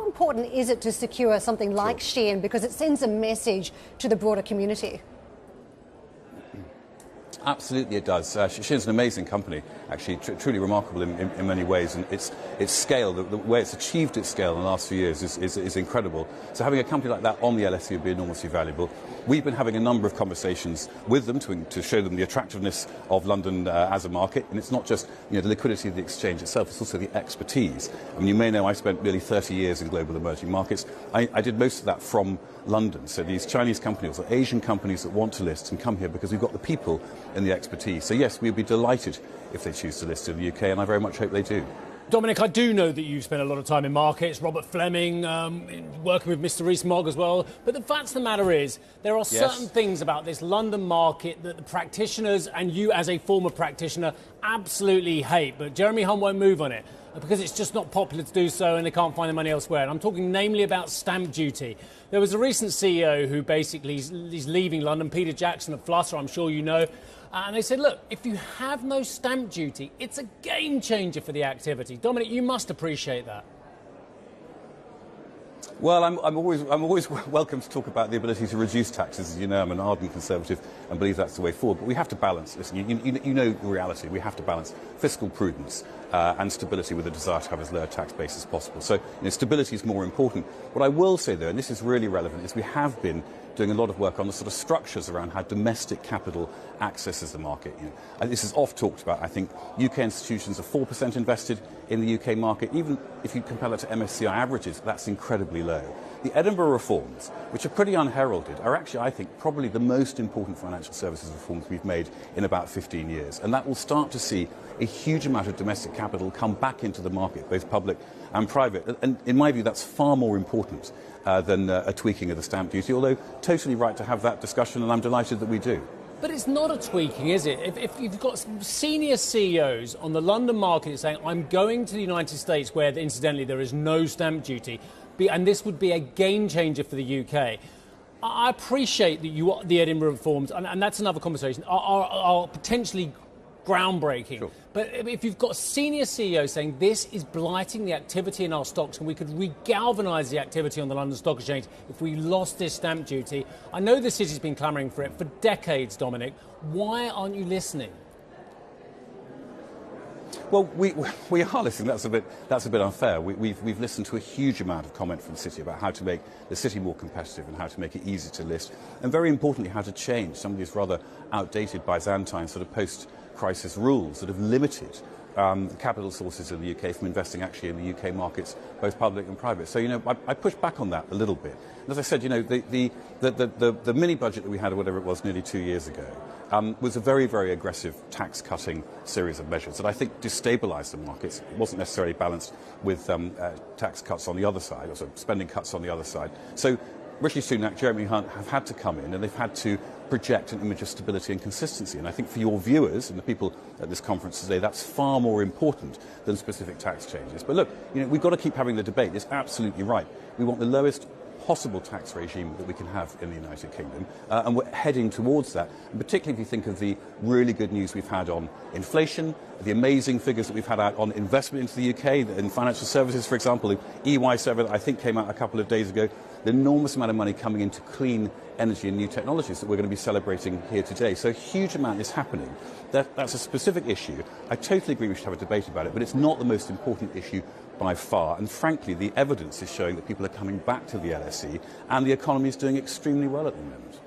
How important is it to secure something like Shein, because it sends a message to the broader community? Absolutely it does. Shein's an amazing company, actually, truly remarkable in many ways, and its scale, the way it's achieved its scale in the last few years is incredible. So having a company like that on the LSE would be enormously valuable. We've been having a number of conversations with them to show them the attractiveness of London as a market, and it's not just the liquidity of the exchange itself, it's also the expertise. I mean, you may know I spent nearly 30 years in global emerging markets. I did most of that from London, so these Chinese companies or Asian companies that want to list can come here because we've got the people and the expertise. So yes, we'd be delighted if they choose to list in the UK, and I very much hope they do. Dominic, I do know that you've spent a lot of time in markets, Robert Fleming, working with Mr. Rees-Mogg as well, but the fact of the matter is there are certain things about this London market that the practitioners and you as a former practitioner absolutely hate, but Jeremy Hunt won't move on it because it's just not popular to do so and they can't find the money elsewhere. And I'm talking namely about stamp duty. There was a recent CEO who basically is leaving London, Peter Jackson of Flutter, I'm sure you know, and they said, look, if you have no stamp duty, it's a game changer for the activity. Dominic, you must appreciate that. Well, I'm always welcome to talk about the ability to reduce taxes. As you know, I'm an ardent Conservative and believe that's the way forward. But we have to balance, listen, you know the reality. We have to balance fiscal prudence and stability with a desire to have as low a tax base as possible. So stability is more important. What I will say, though, and this is really relevant, is we have been doing a lot of work on the sort of structures around how domestic capital accesses the market. And this is oft talked about. I think UK institutions are 4% invested in the UK market. Even if you compare that to MSCI averages, that's incredibly low. The Edinburgh reforms, which are pretty unheralded, are actually, I think, probably the most important financial services reforms we've made in about 15 years. And that will start to see a huge amount of domestic capital come back into the market, both public and private. And in my view, that's far more important than a tweaking of the stamp duty, although totally right to have that discussion, and I'm delighted that we do. But it's not a tweaking, is it? If you've got some senior CEOs on the London market saying, I'm going to the United States where, incidentally, there is no stamp duty, and this would be a game changer for the UK. I appreciate that the Edinburgh reforms, and that's another conversation, are potentially groundbreaking. Sure. But if you've got senior CEOs saying this is blighting the activity in our stocks and we could re-galvanise the activity on the London Stock Exchange if we lost this stamp duty, I know the city's been clamouring for it for decades, Dominic. Why aren't you listening? Well, we are listening. That's a bit unfair. We've listened to a huge amount of comment from the city about how to make the city more competitive and how to make it easy to list, and very importantly, how to change some of these rather outdated Byzantine sort of post-crisis rules that have limited capital sources in the UK from investing actually in the UK markets, both public and private. So, I push back on that a little bit. And as I said, the mini budget that we had, or whatever it was, nearly 2 years ago, was a very, very aggressive tax-cutting series of measures that I think destabilised the markets. It wasn't necessarily balanced with tax cuts on the other side, or sort of spending cuts on the other side. So Rishi Sunak, Jeremy Hunt have had to come in and they've had to project an image of stability and consistency. And I think for your viewers and the people at this conference today, that's far more important than specific tax changes. But look, we've got to keep having the debate. It's absolutely right. We want the lowest possible tax regime that we can have in the United Kingdom, and we're heading towards that, and particularly if you think of the really good news we've had on inflation, the amazing figures that we've had out on investment into the UK, in financial services, for example, the EY survey that I think came out a couple of days ago, the enormous amount of money coming into clean energy and new technologies that we're going to be celebrating here today. So a huge amount is happening. That's a specific issue. I totally agree we should have a debate about it, but it's not the most important issue by far. And frankly, the evidence is showing that people are coming back to the LSE and the economy is doing extremely well at the moment.